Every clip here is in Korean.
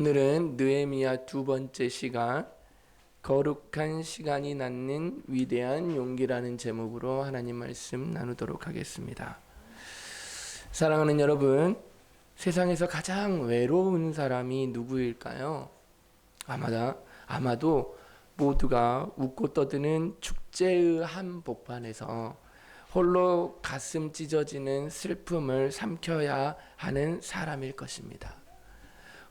오늘은 느헤미야 두 번째 시간, 거룩한 시간이 낳는 위대한 용기라는 제목으로 하나님 말씀 나누도록 하겠습니다. 사랑하는 여러분, 세상에서 가장 외로운 사람이 누구일까요? 아마도 모두가 웃고 떠드는 축제의 한복판에서 홀로 가슴 찢어지는 슬픔을 삼켜야 하는 사람일 것입니다.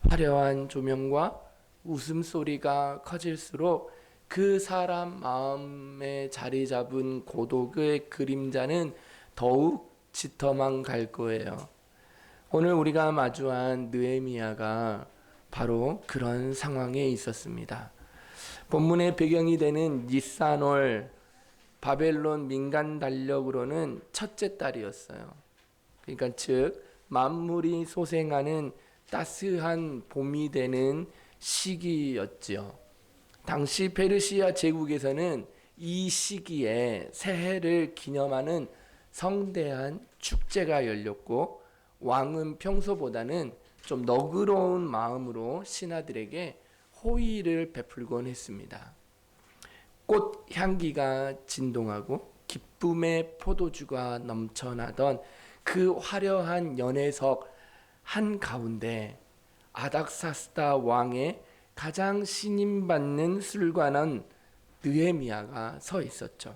화려한 조명과 웃음소리가 커질수록 그 사람 마음에 자리 잡은 고독의 그림자는 더욱 짙어만 갈 거예요. 오늘 우리가 마주한 느헤미야가 바로 그런 상황에 있었습니다. 본문의 배경이 되는 니산월, 바벨론 민간 달력으로는 첫째 달이었어요. 그러니까 즉 만물이 소생하는 따스한 봄이 되는 시기였지요. 당시 페르시아 제국에서는 이 시기에 새해를 기념하는 성대한 축제가 열렸고, 왕은 평소보다는 좀 너그러운 마음으로 신하들에게 호의를 베풀곤 했습니다. 꽃 향기가 진동하고 기쁨의 포도주가 넘쳐나던 그 화려한 연회석 한가운데 아닥사스다 왕의 가장 신임받는 술관원 느헤미야가 서 있었죠.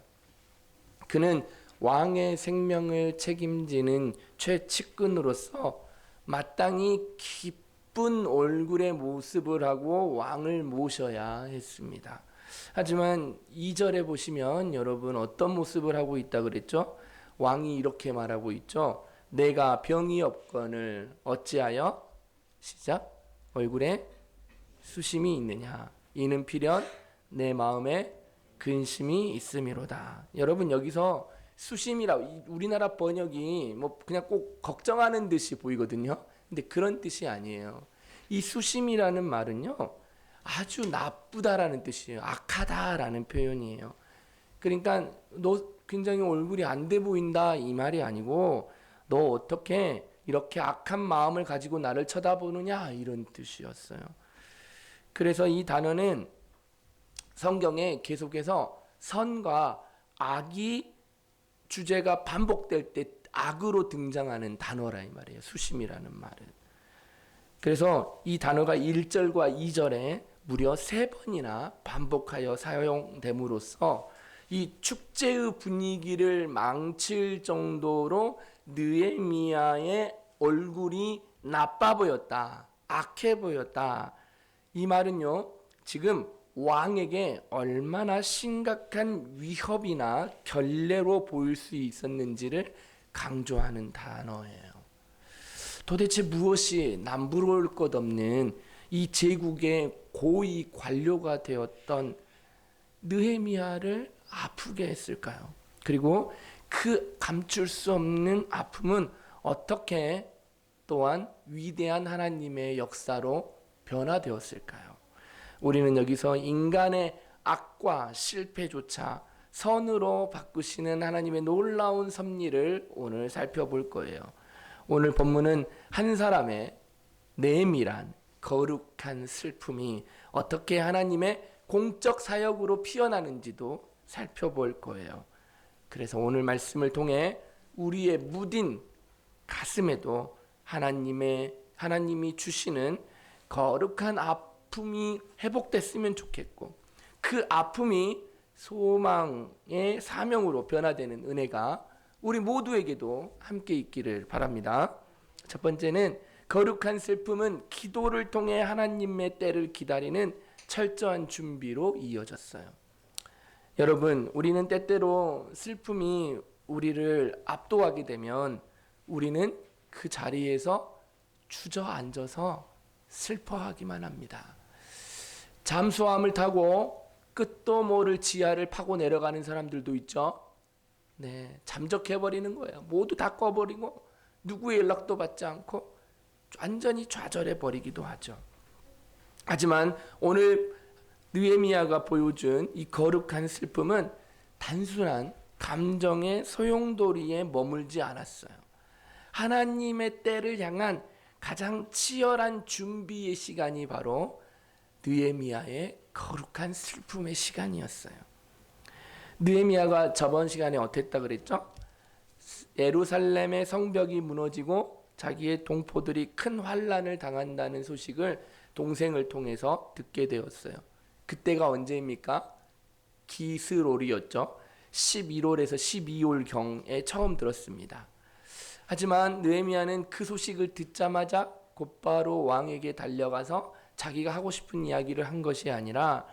그는 왕의 생명을 책임지는 최측근으로서 마땅히 기쁜 얼굴의 모습을 하고 왕을 모셔야 했습니다. 하지만 2절에 보시면 여러분 어떤 모습을 하고 있다 그랬죠? 왕이 이렇게 말하고 있죠. 내가 병이 없거늘 어찌하여 시작 얼굴에 수심이 있느냐, 이는 필연 내 마음에 근심이 있음이로다. 여러분 여기서 수심이라 우리나라 번역이 뭐 그냥 꼭 걱정하는 듯이 보이거든요. 근데 그런 뜻이 아니에요. 이 수심이라는 말은요 아주 나쁘다라는 뜻이에요. 악하다라는 표현이에요. 그러니까 너 굉장히 얼굴이 안 돼 보인다 이 말이 아니고, 너 어떻게 이렇게 악한 마음을 가지고 나를 쳐다보느냐 이런 뜻이었어요. 그래서 이 단어는 성경에 계속해서 선과 악이 주제가 반복될 때 악으로 등장하는 단어라 이 말이에요. 수심이라는 말은. 그래서 이 단어가 1절과 2절에 무려 3번이나 반복하여 사용됨으로써 이 축제의 분위기를 망칠 정도로 느헤미야의 얼굴이 나빠 보였다, 악해 보였다. 이 말은요 지금 왕에게 얼마나 심각한 위협이나 결례로 보일 수 있었는지를 강조하는 단어예요. 도대체 무엇이 남부러울 것 없는 이 제국의 고위 관료가 되었던 느헤미야를 아프게 했을까요? 그리고 그 감출 수 없는 아픔은 어떻게 또한 위대한 하나님의 역사로 변화되었을까요? 우리는 여기서 인간의 악과 실패조차 선으로 바꾸시는 하나님의 놀라운 섭리를 오늘 살펴볼 거예요. 오늘 본문은 한 사람의 내밀한 거룩한 슬픔이 어떻게 하나님의 공적 사역으로 피어나는지도 살펴볼 거예요. 그래서 오늘 말씀을 통해 우리의 무딘 가슴에도 하나님이 주시는 거룩한 아픔이 회복됐으면 좋겠고, 그 아픔이 소망의 사명으로 변화되는 은혜가 우리 모두에게도 함께 있기를 바랍니다. 첫 번째는 거룩한 슬픔은 기도를 통해 하나님의 때를 기다리는 철저한 준비로 이어졌어요. 여러분, 우리는 때때로 슬픔이 우리를 압도하게 되면 우리는 그 자리에서 주저앉아서 슬퍼하기만 합니다. 잠수함을 타고 끝도 모를 지하를 파고 내려가는 사람들도 있죠. 네, 잠적해버리는 거예요. 모두 다 꺼버리고 누구의 연락도 받지 않고 완전히 좌절해버리기도 하죠. 하지만 오늘 느헤미야가 보여준 이 거룩한 슬픔은 단순한 감정의 소용돌이에 머물지 않았어요. 하나님의 때를 향한 가장 치열한 준비의 시간이 바로 느헤미야의 거룩한 슬픔의 시간이었어요. 느헤미야가 저번 시간에 어땠다 그랬죠? 예루살렘의 성벽이 무너지고 자기의 동포들이 큰 환난을 당한다는 소식을 동생을 통해서 듣게 되었어요. 그때가 언제입니까? 기스롤이었죠. 11월에서 12월경에 처음 들었습니다. 하지만 느헤미야는 그 소식을 듣자마자 곧바로 왕에게 달려가서 자기가 하고 싶은 이야기를 한 것이 아니라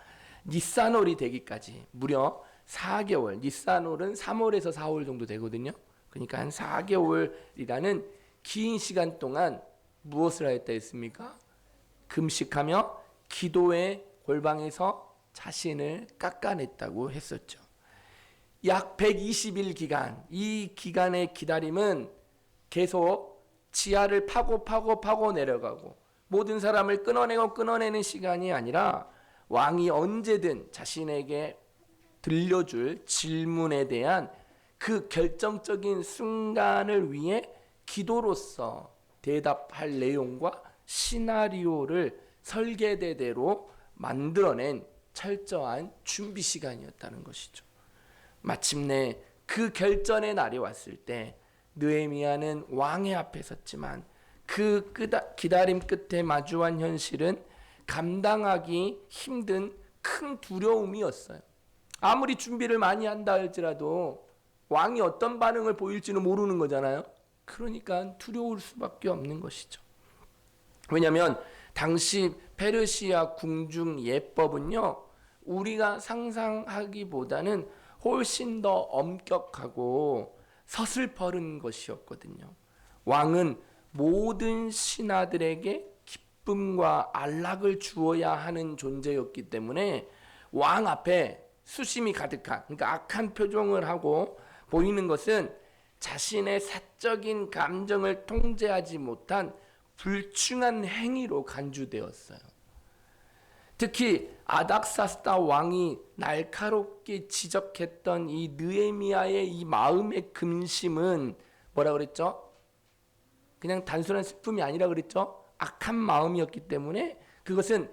니산월이 되기까지 무려 4개월, 니산월은 3월에서 4월 정도 되거든요. 그러니까 한 4개월이라는 긴 시간 동안 무엇을 하였다 했습니까? 금식하며 기도의 골방에서 자신을 깎아냈다고 했었죠. 약 120일 기간, 이 기간의 기다림은 계속 지하를 파고 내려가고 모든 사람을 끊어내는 시간이 아니라 왕이 언제든 자신에게 들려줄 질문에 대한 그 결정적인 순간을 위해 기도로서 대답할 내용과 시나리오를 설계대대로 만들어낸 철저한 준비 시간이었다는 것이죠. 마침내 그 결전의 날이 왔을 때 느헤미야는 왕의 앞에 섰지만 그 기다림 끝에 마주한 현실은 감당하기 힘든 큰 두려움이었어요. 아무리 준비를 많이 한다 할지라도 왕이 어떤 반응을 보일지는 모르는 거잖아요. 그러니까 두려울 수밖에 없는 것이죠. 왜냐하면 당시 페르시아 궁중 예법은요, 우리가 상상하기보다는 훨씬 더 엄격하고 서슬퍼른 것이었거든요. 왕은 모든 신하들에게 기쁨과 안락을 주어야 하는 존재였기 때문에 왕 앞에 수심이 가득한, 그러니까 악한 표정을 하고 보이는 것은 자신의 사적인 감정을 통제하지 못한 불충한 행위로 간주되었어요. 특히 아닥사스다 왕이 날카롭게 지적했던 이 느헤미야의 이 마음의 근심은 뭐라 그랬죠? 그냥 단순한 슬픔이 아니라 그랬죠? 악한 마음이었기 때문에 그것은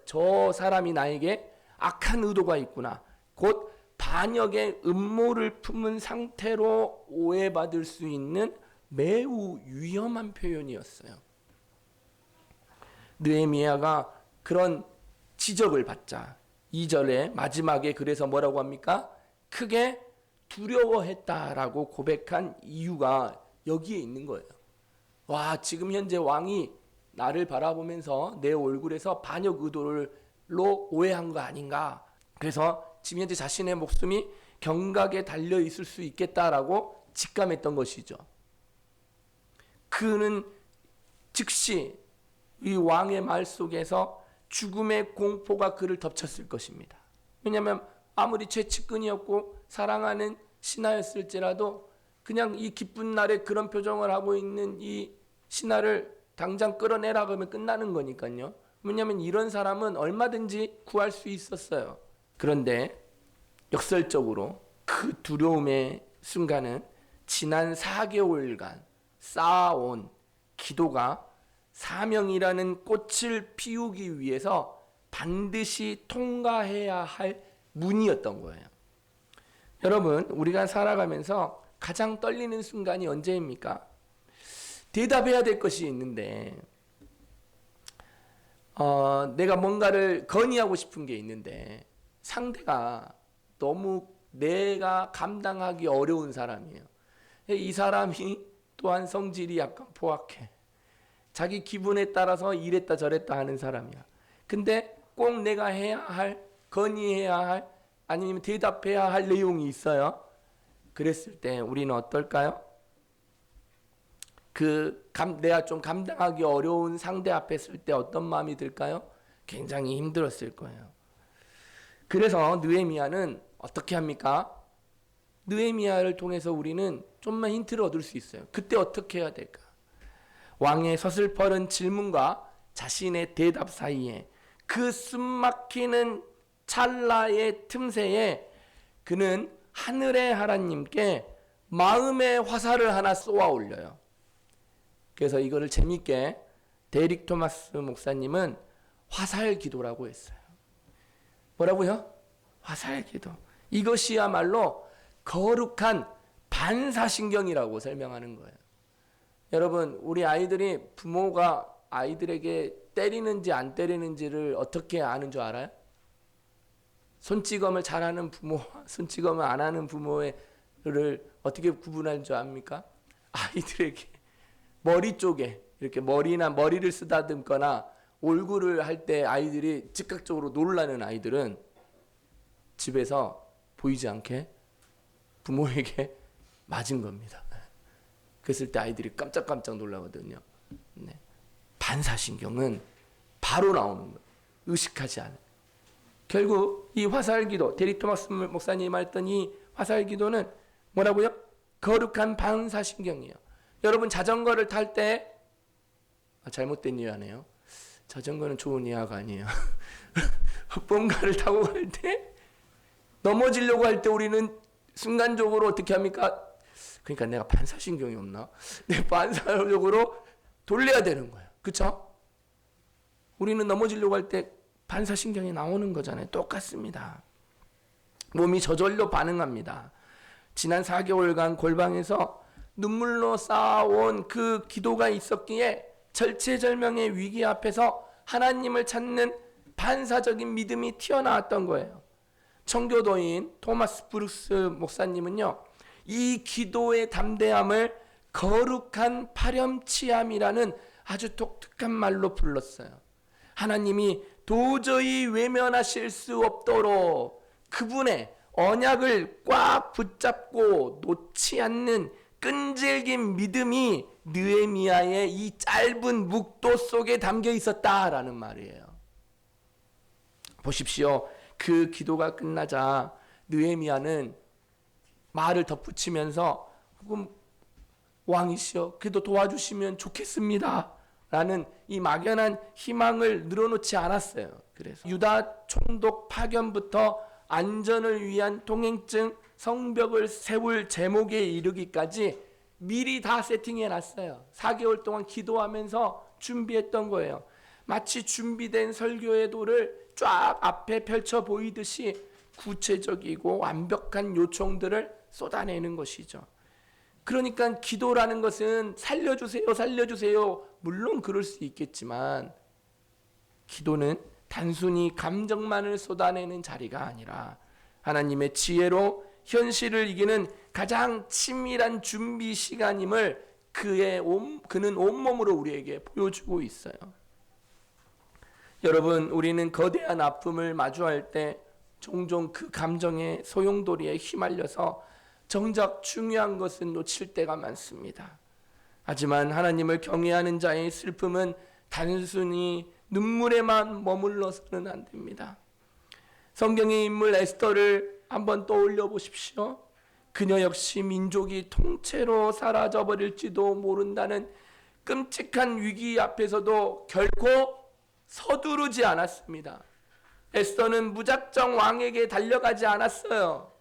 저 사람이 나에게 악한 의도가 있구나. 곧 반역의 음모를 품은 상태로 오해받을 수 있는 매우 위험한 표현이었어요. 느헤미야가 그런 지적을 받자 2절에 마지막에 그래서 뭐라고 합니까? 크게 두려워했다라고 고백한 이유가 여기에 있는 거예요. 와, 지금 현재 왕이 나를 바라보면서 내 얼굴에서 반역 의도로 오해한 거 아닌가. 그래서 지금 현재 자신의 목숨이 경각에 달려 있을 수 있겠다라고 직감했던 것이죠. 그는 즉시 이 왕의 말 속에서 죽음의 공포가 그를 덮쳤을 것입니다. 왜냐하면 아무리 최측근이었고 사랑하는 신하였을지라도 그냥 이 기쁜 날에 그런 표정을 하고 있는 이 신하를 당장 끌어내라 그러면 끝나는 거니까요. 왜냐하면 이런 사람은 얼마든지 구할 수 있었어요. 그런데 역설적으로 그 두려움의 순간은 지난 4개월간 쌓아온 기도가 사명이라는 꽃을 피우기 위해서 반드시 통과해야 할 문이었던 거예요. 여러분, 우리가 살아가면서 가장 떨리는 순간이 언제입니까? 대답해야 될 것이 있는데 내가 뭔가를 건의하고 싶은 게 있는데 상대가 너무 내가 감당하기 어려운 사람이에요. 이 사람이 또한 성질이 약간 포악해. 자기 기분에 따라서 이랬다 저랬다 하는 사람이야. 근데 꼭 내가 해야 할, 건의해야 할, 아니면 대답해야 할 내용이 있어요. 그랬을 때 우리는 어떨까요? 내가 좀 감당하기 어려운 상대 앞에 설 때 어떤 마음이 들까요? 굉장히 힘들었을 거예요. 그래서 느헤미야는 어떻게 합니까? 느헤미야를 통해서 우리는 좀만 힌트를 얻을 수 있어요. 그때 어떻게 해야 될까? 왕의 서슬퍼른 질문과 자신의 대답 사이에 그 숨막히는 찰나의 틈새에 그는 하늘의 하나님께 마음의 화살을 하나 쏘아 올려요. 그래서 이거를 재밌게 데릭 토마스 목사님은 화살기도라고 했어요. 뭐라고요? 화살기도. 이것이야말로 거룩한 반사신경이라고 설명하는 거예요. 여러분, 우리 아이들이 부모가 아이들에게 때리는지 안 때리는지를 어떻게 아는 줄 알아요? 손찌검을 잘하는 부모와 손찌검을 안 하는 부모를 어떻게 구분하는 줄 압니까? 아이들에게 머리 쪽에 이렇게 머리를 쓰다듬거나 올구를 할 때 아이들이 즉각적으로 놀라는 아이들은 집에서 보이지 않게 부모에게 맞은 겁니다. 그랬을 때 아이들이 깜짝깜짝 놀라거든요. 네. 반사신경은 바로 나오는 거예요. 의식하지 않아요. 결국 이 화살기도, 데릭 토마스 목사님이 말했던 이 화살기도는 뭐라고요? 거룩한 반사신경이에요. 여러분 자전거를 탈 때 잘못된 이해하네요. 자전거는 좋은 이해가 아니에요. 뭔가를 타고 갈 때 넘어지려고 할 때 우리는 순간적으로 어떻게 합니까? 그러니까 내가 반사신경이 없나? 내 반사적으로 돌려야 되는 거예요. 그렇죠? 우리는 넘어지려고 할 때 반사신경이 나오는 거잖아요. 똑같습니다. 몸이 저절로 반응합니다. 지난 4개월간 골방에서 눈물로 쌓아온 그 기도가 있었기에 절체절명의 위기 앞에서 하나님을 찾는 반사적인 믿음이 튀어나왔던 거예요. 청교도인 토마스 브룩스 목사님은요, 이 기도의 담대함을 거룩한 파렴치함이라는 아주 독특한 말로 불렀어요. 하나님이 도저히 외면하실 수 없도록 그분의 언약을 꽉 붙잡고 놓지 않는 끈질긴 믿음이 느헤미야의 이 짧은 묵도 속에 담겨 있었다라는 말이에요. 보십시오. 그 기도가 끝나자 느헤미야는 말을 덧붙이면서 왕이시여 그래도 도와주시면 좋겠습니다 라는 이 막연한 희망을 늘어놓지 않았어요. 그래서 유다 총독 파견부터 안전을 위한 통행증 성벽을 세울 제목에 이르기까지 미리 다 세팅해 놨어요. 4개월 동안 기도하면서 준비했던 거예요. 마치 준비된 설교의 도를 쫙 앞에 펼쳐 보이듯이 구체적이고 완벽한 요청들을 쏟아내는 것이죠. 그러니까 기도라는 것은 살려주세요, 살려주세요. 물론 그럴 수 있겠지만 기도는 단순히 감정만을 쏟아내는 자리가 아니라 하나님의 지혜로 현실을 이기는 가장 치밀한 준비 시간임을 그는 온몸으로 우리에게 보여주고 있어요. 여러분, 우리는 거대한 아픔을 마주할 때 종종 그 감정의 소용돌이에 휘말려서 정작 중요한 것은 놓칠 때가 많습니다. 하지만 하나님을 경외하는 자의 슬픔은 단순히 눈물에만 머물러서는 안 됩니다. 성경의 인물 에스더를 한번 떠올려 보십시오. 그녀 역시 민족이 통째로 사라져버릴지도 모른다는 끔찍한 위기 앞에서도 결코 서두르지 않았습니다. 에스더는 무작정 왕에게 달려가지 않았어요.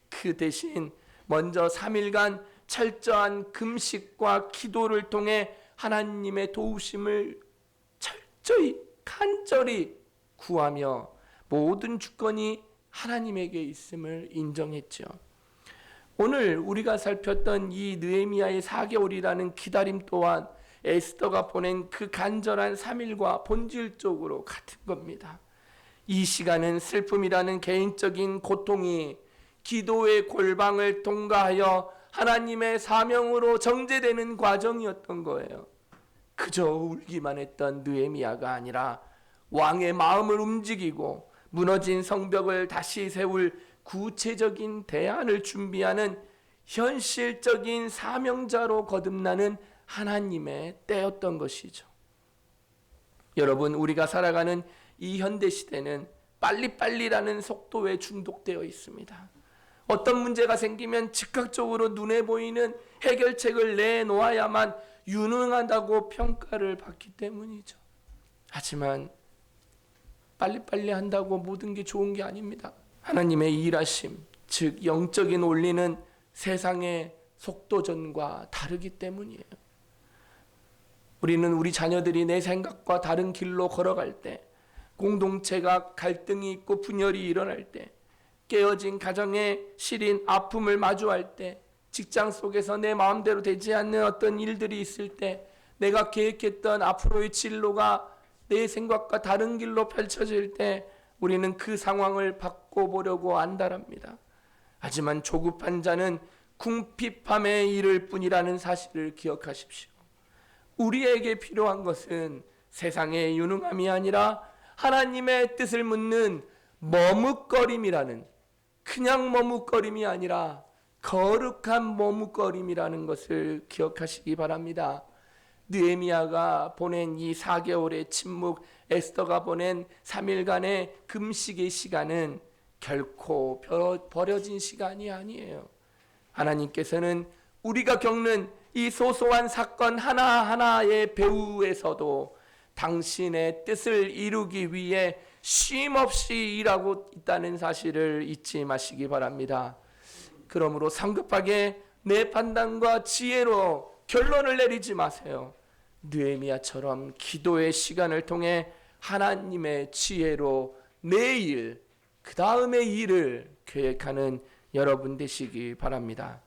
그 대신 먼저 3일간 철저한 금식과 기도를 통해 하나님의 도우심을 철저히 간절히 구하며 모든 주권이 하나님에게 있음을 인정했죠. 오늘 우리가 살폈던 이 느헤미야의 4개월이라는 기다림 또한 에스더가 보낸 그 간절한 3일과 본질적으로 같은 겁니다. 이 시간은 슬픔이라는 개인적인 고통이 기도의 골방을 통과하여 하나님의 사명으로 정제되는 과정이었던 거예요. 그저 울기만 했던 느헤미야가 아니라 왕의 마음을 움직이고 무너진 성벽을 다시 세울 구체적인 대안을 준비하는 현실적인 사명자로 거듭나는 하나님의 때였던 것이죠. 여러분, 우리가 살아가는 이 현대시대는 빨리빨리라는 속도에 중독되어 있습니다. 어떤 문제가 생기면 즉각적으로 눈에 보이는 해결책을 내놓아야만 유능하다고 평가를 받기 때문이죠. 하지만 빨리빨리 한다고 모든 게 좋은 게 아닙니다. 하나님의 일하심, 즉 영적인 원리는 세상의 속도전과 다르기 때문이에요. 우리는 우리 자녀들이 내 생각과 다른 길로 걸어갈 때, 공동체가 갈등이 있고 분열이 일어날 때, 깨어진 가정의 시린 아픔을 마주할 때, 직장 속에서 내 마음대로 되지 않는 어떤 일들이 있을 때, 내가 계획했던 앞으로의 진로가 내 생각과 다른 길로 펼쳐질 때 우리는 그 상황을 바꿔보려고 안달합니다. 하지만 조급한 자는 궁핍함에 이를 뿐이라는 사실을 기억하십시오. 우리에게 필요한 것은 세상의 유능함이 아니라 하나님의 뜻을 묻는 머뭇거림이라는, 그냥 머뭇거림이 아니라 거룩한 머뭇거림이라는 것을 기억하시기 바랍니다. 느헤미야가 보낸 이 4개월의 침묵, 에스더가 보낸 3일간의 금식의 시간은 결코 버려진 시간이 아니에요. 하나님께서는 우리가 겪는 이 소소한 사건 하나하나의 배후에서도 당신의 뜻을 이루기 위해 쉼없이 일하고 있다는 사실을 잊지 마시기 바랍니다. 그러므로 성급하게 내 판단과 지혜로 결론을 내리지 마세요. 느헤미야처럼 기도의 시간을 통해 하나님의 지혜로 내일 그 다음의 일을 계획하는 여러분 되시기 바랍니다.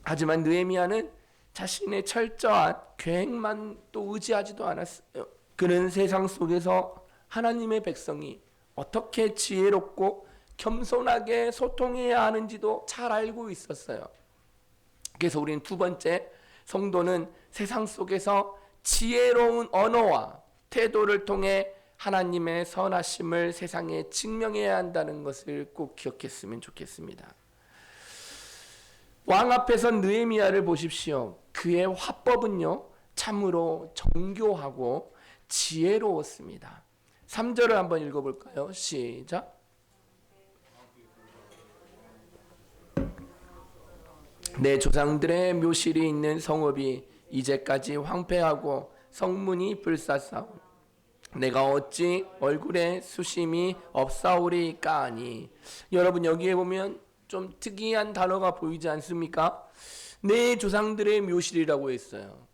하지만 느헤미야는 자신의 철저한 계획만 또 의지하지도 않았어요. 그는 세상 속에서 하나님의 백성이 어떻게 지혜롭고 겸손하게 소통해야 하는지도 잘 알고 있었어요. 그래서 우리는 두 번째, 성도는 세상 속에서 지혜로운 언어와 태도를 통해 하나님의 선하심을 세상에 증명해야 한다는 것을 꼭 기억했으면 좋겠습니다. 왕 앞에서 느헤미야를 보십시오. 그의 화법은요, 참으로 정교하고 지혜로웠습니다. 3절을 한번 읽어볼까요? 시작. 내 조상들의 묘실이 있는 성읍이 이제까지 황폐하고 성문이 불사사오. 내가 어찌 얼굴에 수심이 없사오리까 하니. 여러분, 여기에 보면 좀 특이한 단어가 보이지 않습니까? 내 조상들의 묘실이라고 했어요.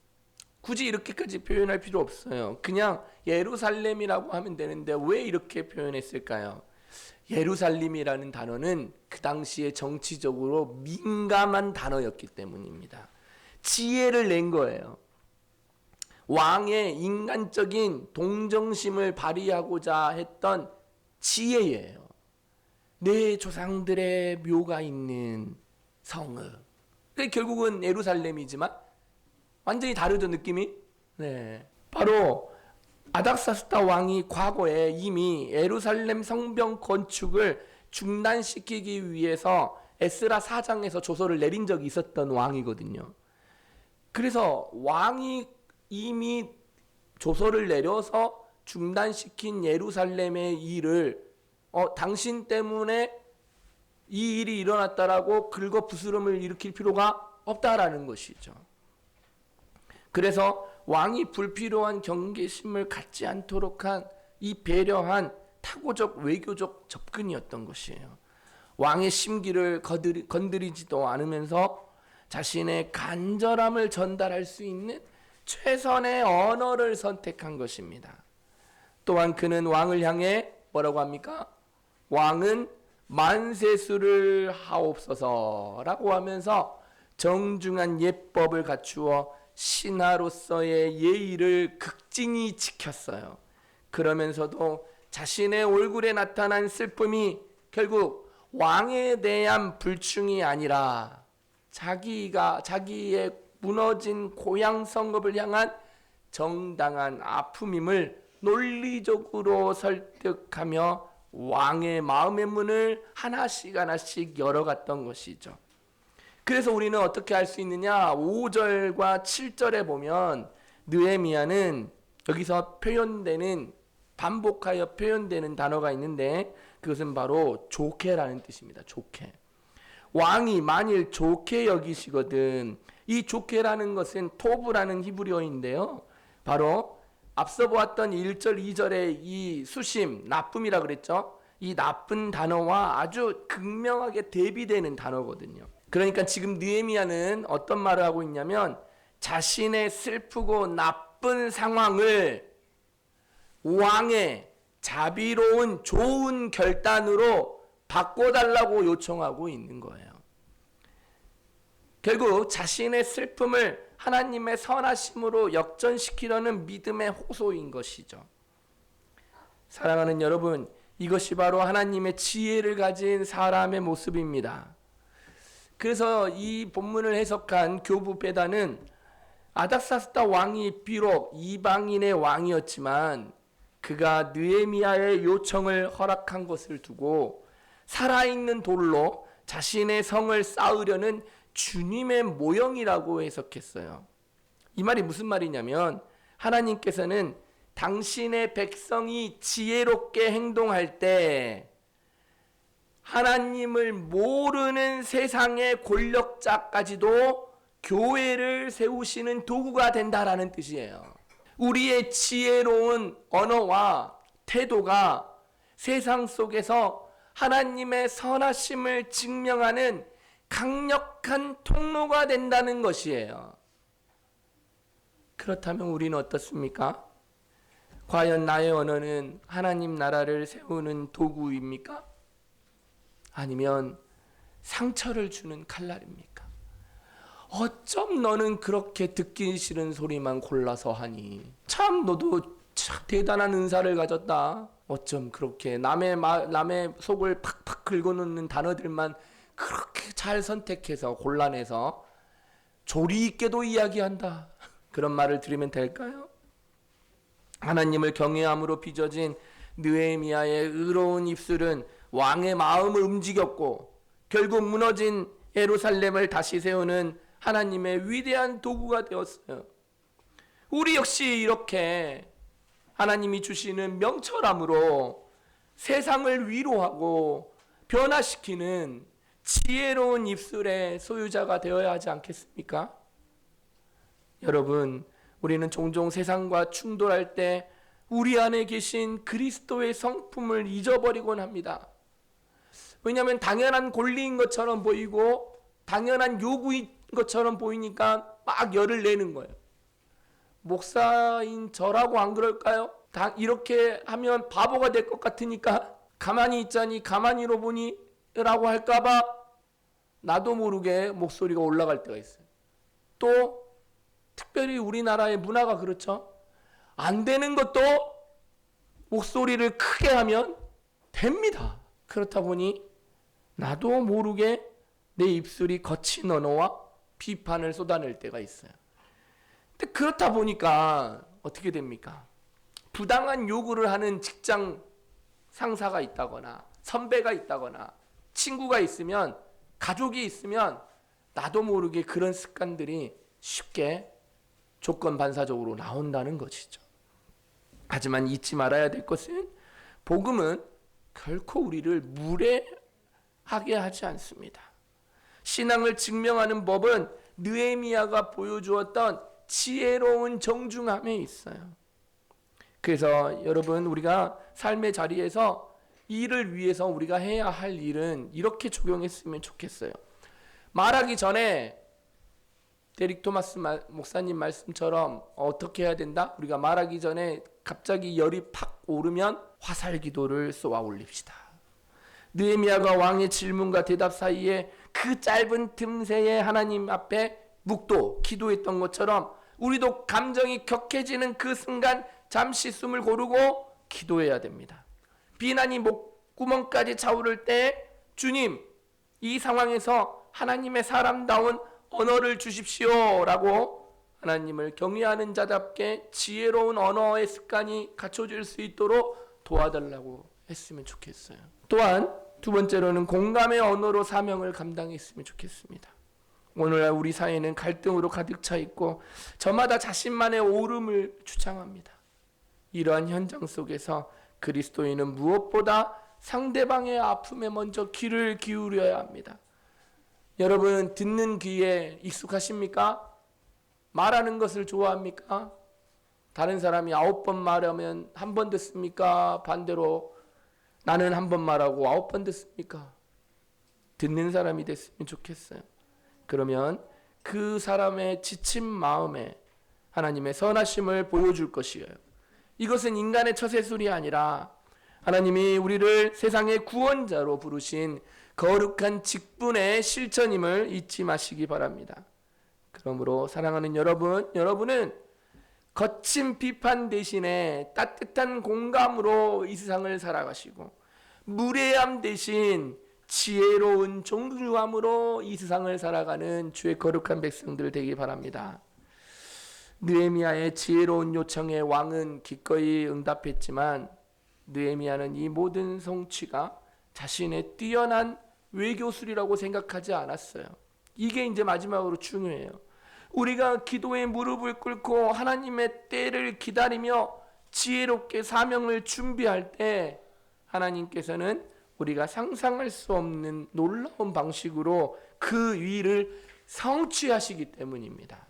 굳이 이렇게까지 표현할 필요 없어요. 그냥 예루살렘이라고 하면 되는데 왜 이렇게 표현했을까요? 예루살렘이라는 단어는 그 당시에 정치적으로 민감한 단어였기 때문입니다. 지혜를 낸 거예요. 왕의 인간적인 동정심을 발휘하고자 했던 지혜예요. 내 조상들의 묘가 있는 성읍. 결국은 예루살렘이지만 완전히 다르죠, 느낌이? 네. 바로 아닥사스다 왕이 과거에 이미 예루살렘 성벽 건축을 중단시키기 위해서 에스라 4장에서 조서를 내린 적이 있었던 왕이거든요. 그래서 왕이 이미 조서를 내려서 중단시킨 예루살렘의 일을 당신 때문에 이 일이 일어났다라고 긁어부스럼을 일으킬 필요가 없다라는 것이죠. 그래서 왕이 불필요한 경계심을 갖지 않도록 한 이 배려한 타고적 외교적 접근이었던 것이에요. 왕의 심기를 건드리지도 않으면서 자신의 간절함을 전달할 수 있는 최선의 언어를 선택한 것입니다. 또한 그는 왕을 향해 뭐라고 합니까? 왕은 만세수를 하옵소서라고 하면서 정중한 예법을 갖추어 신하로서의 예의를 극진히 지켰어요. 그러면서도 자신의 얼굴에 나타난 슬픔이 결국 왕에 대한 불충이 아니라 자기의 무너진 고향 성읍을 향한 정당한 아픔임을 논리적으로 설득하며 왕의 마음의 문을 하나씩 하나씩 열어갔던 것이죠. 그래서 우리는 어떻게 알 수 있느냐? 5절과 7절에 보면 느헤미야는 여기서 표현되는, 반복하여 표현되는 단어가 있는데 그것은 바로 좋게라는 뜻입니다. 좋게. 왕이 만일 좋게 여기시거든. 이 좋게라는 것은 토브라는 히브리어인데요. 바로 앞서 보았던 1절, 2절의 이 수심, 나쁨이라 그랬죠. 이 나쁜 단어와 아주 극명하게 대비되는 단어거든요. 그러니까 지금 느헤미야는 어떤 말을 하고 있냐면 자신의 슬프고 나쁜 상황을 왕의 자비로운 좋은 결단으로 바꿔달라고 요청하고 있는 거예요. 결국 자신의 슬픔을 하나님의 선하심으로 역전시키려는 믿음의 호소인 것이죠. 사랑하는 여러분, 이것이 바로 하나님의 지혜를 가진 사람의 모습입니다. 그래서 이 본문을 해석한 교부 베다는 아닥사스다 왕이 비록 이방인의 왕이었지만 그가 느헤미야의 요청을 허락한 것을 두고 살아있는 돌로 자신의 성을 쌓으려는 주님의 모형이라고 해석했어요. 이 말이 무슨 말이냐면 하나님께서는 당신의 백성이 지혜롭게 행동할 때 하나님을 모르는 세상의 권력자까지도 교회를 세우시는 도구가 된다라는 뜻이에요. 우리의 지혜로운 언어와 태도가 세상 속에서 하나님의 선하심을 증명하는 강력한 통로가 된다는 것이에요. 그렇다면 우리는 어떻습니까? 과연 나의 언어는 하나님 나라를 세우는 도구입니까? 아니면 상처를 주는 칼날입니까? 어쩜 너는 그렇게 듣기 싫은 소리만 골라서 하니? 참 너도 참 대단한 은사를 가졌다. 어쩜 그렇게 남의 속을 팍팍 긁어놓는 단어들만 그렇게 잘 선택해서 골라내서 조리 있게도 이야기한다. 그런 말을 들으면 될까요? 하나님을 경외함으로 빚어진 느헤미야의 의로운 입술은 왕의 마음을 움직였고 결국 무너진 예루살렘을 다시 세우는 하나님의 위대한 도구가 되었어요. 우리 역시 이렇게 하나님이 주시는 명철함으로 세상을 위로하고 변화시키는 지혜로운 입술의 소유자가 되어야 하지 않겠습니까? 여러분, 우리는 종종 세상과 충돌할 때 우리 안에 계신 그리스도의 성품을 잊어버리곤 합니다. 왜냐하면 당연한 권리인 것처럼 보이고 당연한 요구인 것처럼 보이니까 막 열을 내는 거예요. 목사인 저라고 안 그럴까요? 이렇게 하면 바보가 될 것 같으니까 가만히 있자니 가만히로 보니 라고 할까봐 나도 모르게 목소리가 올라갈 때가 있어요. 또 특별히 우리나라의 문화가 그렇죠. 안 되는 것도 목소리를 크게 하면 됩니다. 그렇다 보니 나도 모르게 내 입술이 거친 언어와 비판을 쏟아낼 때가 있어요. 근데 그렇다 보니까 어떻게 됩니까? 부당한 요구를 하는 직장 상사가 있다거나 선배가 있다거나 친구가 있으면 가족이 있으면 나도 모르게 그런 습관들이 쉽게 조건 반사적으로 나온다는 것이죠. 하지만 잊지 말아야 될 것은 복음은 결코 우리를 무례하게 하지 않습니다. 신앙을 증명하는 법은 느헤미야가 보여주었던 지혜로운 정중함에 있어요. 그래서 여러분, 우리가 삶의 자리에서 일을 위해서 우리가 해야 할 일은 이렇게 적용했으면 좋겠어요. 말하기 전에 데릭 토마스 목사님 말씀처럼 어떻게 해야 된다? 우리가 말하기 전에 갑자기 열이 팍 오르면 화살 기도를 쏘아 올립시다. 느헤미야가 왕의 질문과 대답 사이에 그 짧은 틈새에 하나님 앞에 묵도 기도했던 것처럼 우리도 감정이 격해지는 그 순간 잠시 숨을 고르고 기도해야 됩니다. 비난이 목구멍까지 차오를 때 주님, 이 상황에서 하나님의 사람다운 언어를 주십시오 라고 하나님을 경외하는 자답게 지혜로운 언어의 습관이 갖춰질 수 있도록 도와달라고 했으면 좋겠어요. 또한 두 번째로는 공감의 언어로 사명을 감당했으면 좋겠습니다. 오늘날 우리 사회는 갈등으로 가득 차 있고 저마다 자신만의 옳음을 주장합니다. 이러한 현장 속에서 그리스도인은 무엇보다 상대방의 아픔에 먼저 귀를 기울여야 합니다. 여러분, 듣는 귀에 익숙하십니까? 말하는 것을 좋아합니까? 다른 사람이 9번 말하면 1번 듣습니까? 반대로 나는 1번 말하고 9번 듣습니까? 듣는 사람이 됐으면 좋겠어요. 그러면 그 사람의 지친 마음에 하나님의 선하심을 보여줄 것이에요. 이것은 인간의 처세술이 아니라 하나님이 우리를 세상의 구원자로 부르신 거룩한 직분의 실천임을 잊지 마시기 바랍니다. 그러므로 사랑하는 여러분은 거친 비판 대신에 따뜻한 공감으로 이 세상을 살아가시고 무례함 대신 지혜로운 존귀함으로 이 세상을 살아가는 주의 거룩한 백성들 되기 바랍니다. 느헤미야의 지혜로운 요청에 왕은 기꺼이 응답했지만 느헤미야는 이 모든 성취가 자신의 뛰어난 외교술이라고 생각하지 않았어요. 이게 이제 마지막으로 중요해요. 우리가 기도에 무릎을 꿇고 하나님의 때를 기다리며 지혜롭게 사명을 준비할 때 하나님께서는 우리가 상상할 수 없는 놀라운 방식으로 그 일을 성취하시기 때문입니다.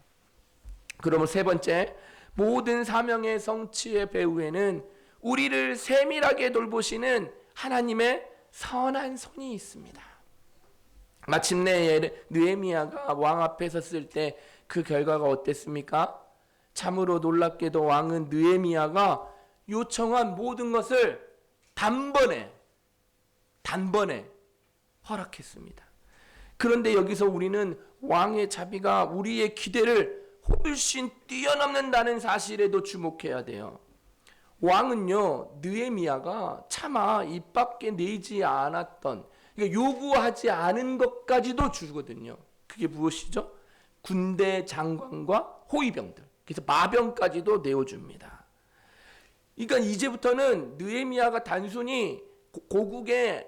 그러면 세 번째, 모든 사명의 성취의 배후에는 우리를 세밀하게 돌보시는 하나님의 선한 손이 있습니다. 마침내 느헤미야가 왕 앞에 섰을 때 그 결과가 어땠습니까? 참으로 놀랍게도 왕은 느헤미야가 요청한 모든 것을 단번에 허락했습니다. 그런데 여기서 우리는 왕의 자비가 우리의 기대를 훨씬 뛰어넘는다는 사실에도 주목해야 돼요. 왕은요, 느헤미야가 차마 입 밖에 내지 않았던, 그러니까 요구하지 않은 것까지도 주거든요. 그게 무엇이죠? 군대 장관과 호위병들, 그래서 마병까지도 내어줍니다. 그러니까 이제부터는 느헤미야가 단순히 고국에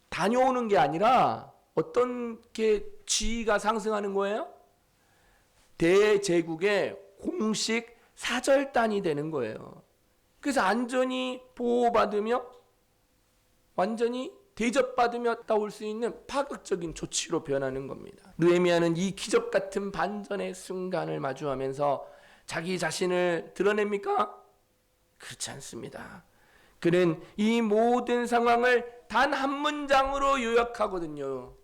다녀오는 게 아니라 어떤 게 지위가 상승하는 거예요? 대제국의 공식 사절단이 되는 거예요. 그래서 안전히 보호받으며 완전히 대접받으며 따올 수 있는 파격적인 조치로 변하는 겁니다. 느헤미야는 이 기적 같은 반전의 순간을 마주하면서 자기 자신을 드러냅니까? 그렇지 않습니다. 그는 이 모든 상황을 단 한 문장으로 요약하거든요.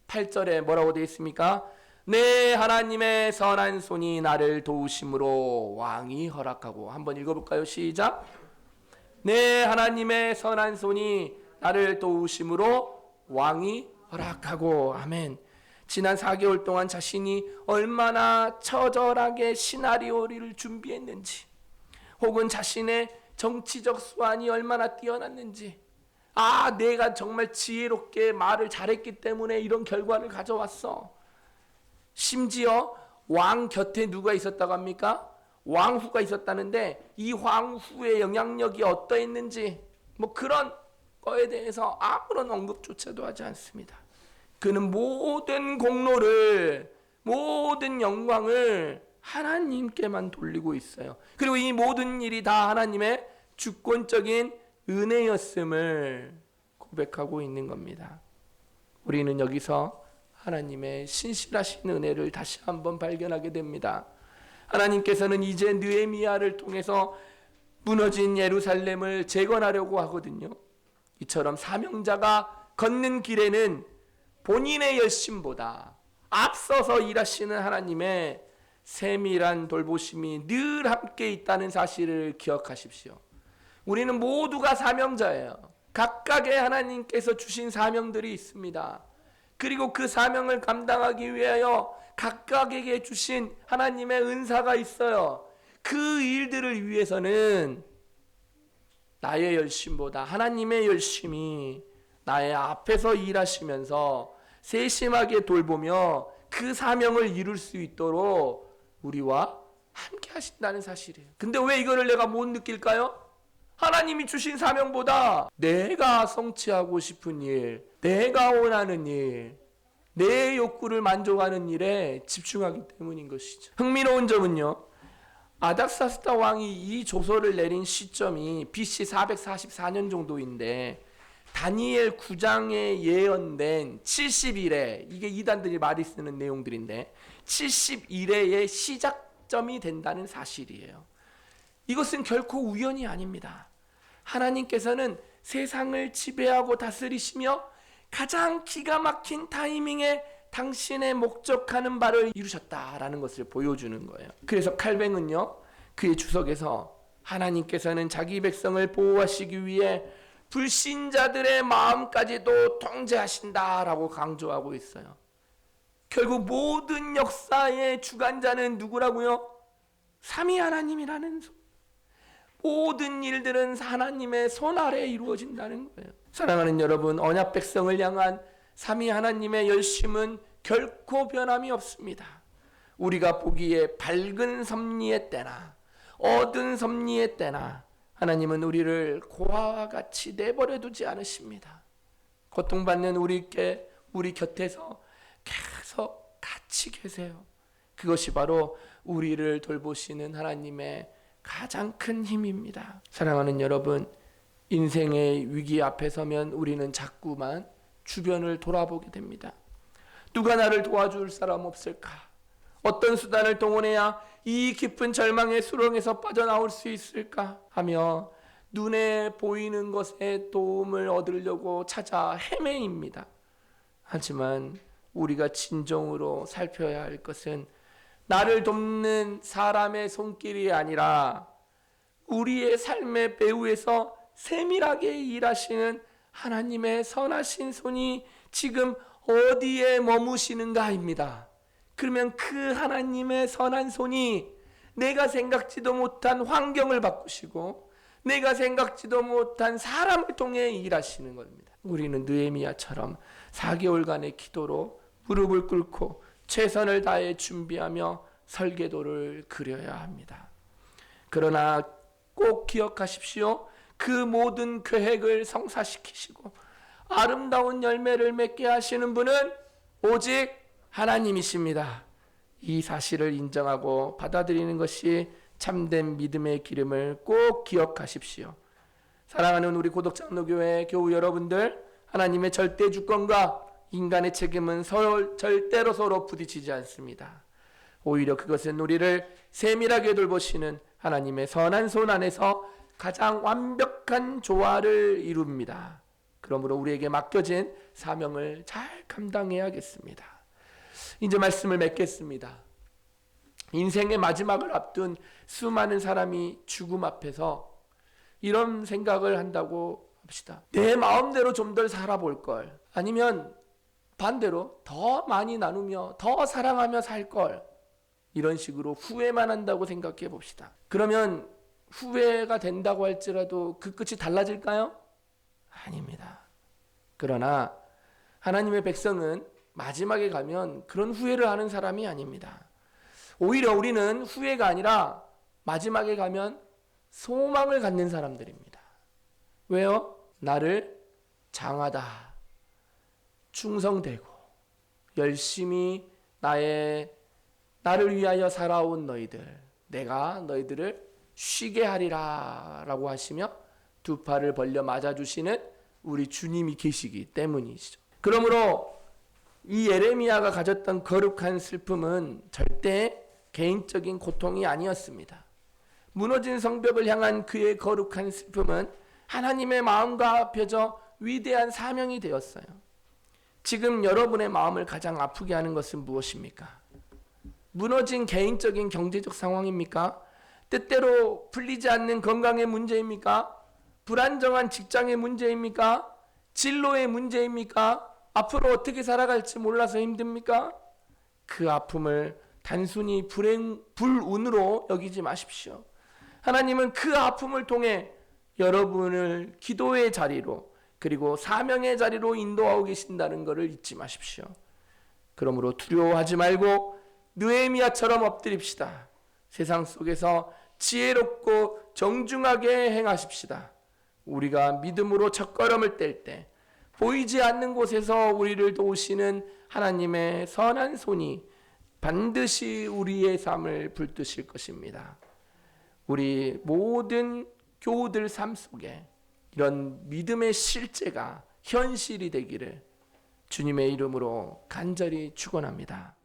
8절에 뭐라고 되어 있습니까? 내 하나님의 선한 손이 나를 도우심으로 왕이 허락하고. 한번 읽어볼까요? 시작. 내 하나님의 선한 손이 나를 도우심으로 왕이 허락하고. 아멘. 지난 4개월 동안 자신이 얼마나 처절하게 시나리오를 준비했는지, 혹은 자신의 정치적 수완이 얼마나 뛰어났는지, 내가 정말 지혜롭게 말을 잘했기 때문에 이런 결과를 가져왔어. 심지어 왕 곁에 누가 있었다고 합니까? 왕후가 있었다는데 이 왕후의 영향력이 어떠했는지 그런 거에 대해서 아무런 언급조차도 하지 않습니다. 그는 모든 공로를, 모든 영광을 하나님께만 돌리고 있어요. 그리고 이 모든 일이 다 하나님의 주권적인 은혜였음을 고백하고 있는 겁니다. 우리는 여기서 하나님의 신실하신 은혜를 다시 한번 발견하게 됩니다. 하나님께서는 이제 느헤미야를 통해서 무너진 예루살렘을 재건하려고 하거든요. 이처럼 사명자가 걷는 길에는 본인의 열심보다 앞서서 일하시는 하나님의 세밀한 돌보심이 늘 함께 있다는 사실을 기억하십시오. 우리는 모두가 사명자예요. 각각의 하나님께서 주신 사명들이 있습니다. 그리고 그 사명을 감당하기 위하여 각각에게 주신 하나님의 은사가 있어요. 그 일들을 위해서는 나의 열심보다 하나님의 열심이 나의 앞에서 일하시면서 세심하게 돌보며 그 사명을 이룰 수 있도록 우리와 함께 하신다는 사실이에요. 근데 왜 이거를 내가 못 느낄까요? 하나님이 주신 사명보다 내가 성취하고 싶은 일, 내가 원하는 일, 내 욕구를 만족하는 일에 집중하기 때문인 것이죠. 흥미로운 점은요, 아닥사스다 왕이 이 조서를 내린 시점이 BC 444년 정도인데 다니엘 9장에 예언된 70일에, 이게 이단들이 많이 쓰는 내용들인데 70일의 시작점이 된다는 사실이에요. 이것은 결코 우연이 아닙니다. 하나님께서는 세상을 지배하고 다스리시며 가장 기가 막힌 타이밍에 당신의 목적하는 바를 이루셨다라는 것을 보여주는 거예요. 그래서 칼뱅은요, 그의 주석에서 하나님께서는 자기 백성을 보호하시기 위해 불신자들의 마음까지도 통제하신다라고 강조하고 있어요. 결국 모든 역사의 주관자는 누구라고요? 삼위 하나님이라는 모든 일들은 하나님의 손 아래에 이루어진다는 거예요. 사랑하는 여러분, 언약 백성을 향한 삼위 하나님의 열심은 결코 변함이 없습니다. 우리가 보기에 밝은 섭리의 때나 어두운 섭리의 때나 하나님은 우리를 고아와 같이 내버려 두지 않으십니다. 고통받는 우리 곁에서 계속 같이 계세요. 그것이 바로 우리를 돌보시는 하나님의 가장 큰 힘입니다. 사랑하는 여러분, 인생의 위기 앞에 서면 우리는 자꾸만 주변을 돌아보게 됩니다. 누가 나를 도와줄 사람 없을까? 어떤 수단을 동원해야 이 깊은 절망의 수렁에서 빠져나올 수 있을까? 하며 눈에 보이는 것에 도움을 얻으려고 찾아 헤매입니다. 하지만 우리가 진정으로 살펴야 할 것은 나를 돕는 사람의 손길이 아니라 우리의 삶의 배후에서 세밀하게 일하시는 하나님의 선하신 손이 지금 어디에 머무시는가입니다. 그러면 그 하나님의 선한 손이 내가 생각지도 못한 환경을 바꾸시고 내가 생각지도 못한 사람을 통해 일하시는 겁니다. 우리는 느헤미야처럼 4개월간의 기도로 무릎을 꿇고 최선을 다해 준비하며 설계도를 그려야 합니다. 그러나 꼭 기억하십시오. 그 모든 계획을 성사시키시고 아름다운 열매를 맺게 하시는 분은 오직 하나님이십니다. 이 사실을 인정하고 받아들이는 것이 참된 믿음의 기름을 꼭 기억하십시오. 사랑하는 우리 고독장로교회 교우 여러분들, 하나님의 절대 주권과 인간의 책임은 절대로 서로 부딪히지 않습니다. 오히려 그것은 우리를 세밀하게 돌보시는 하나님의 선한 손 안에서 가장 완벽한 조화를 이룹니다. 그러므로 우리에게 맡겨진 사명을 잘 감당해야겠습니다. 이제 말씀을 맺겠습니다. 인생의 마지막을 앞둔 수많은 사람이 죽음 앞에서 이런 생각을 한다고 합시다. 내 마음대로 좀 더 살아볼 걸, 아니면 반대로 더 많이 나누며 더 사랑하며 살 걸, 이런 식으로 후회만 한다고 생각해 봅시다. 그러면 후회가 된다고 할지라도 그 끝이 달라질까요? 아닙니다. 그러나 하나님의 백성은 마지막에 가면 그런 후회를 하는 사람이 아닙니다. 오히려 우리는 후회가 아니라 마지막에 가면 소망을 갖는 사람들입니다. 왜요? 나를 장하다, 충성되고 열심히 나를 위하여 살아온 너희들, 내가 너희들을 쉬게 하리라 라고 하시며 두 팔을 벌려 맞아주시는 우리 주님이 계시기 때문이시죠. 그러므로 이 예레미야가 가졌던 거룩한 슬픔은 절대 개인적인 고통이 아니었습니다. 무너진 성벽을 향한 그의 거룩한 슬픔은 하나님의 마음과 합해져 위대한 사명이 되었어요. 지금 여러분의 마음을 가장 아프게 하는 것은 무엇입니까? 무너진 개인적인 경제적 상황입니까? 뜻대로 풀리지 않는 건강의 문제입니까? 불안정한 직장의 문제입니까? 진로의 문제입니까? 앞으로 어떻게 살아갈지 몰라서 힘듭니까? 그 아픔을 단순히 불운으로 여기지 마십시오. 하나님은 그 아픔을 통해 여러분을 기도의 자리로, 그리고 사명의 자리로 인도하고 계신다는 것을 잊지 마십시오. 그러므로 두려워하지 말고 느헤미야처럼 엎드립시다. 세상 속에서 지혜롭고 정중하게 행하십시다. 우리가 믿음으로 첫걸음을 뗄 때 보이지 않는 곳에서 우리를 도우시는 하나님의 선한 손이 반드시 우리의 삶을 불뜨실 것입니다. 우리 모든 교우들 삶 속에 이런 믿음의 실제가 현실이 되기를 주님의 이름으로 간절히 축원합니다.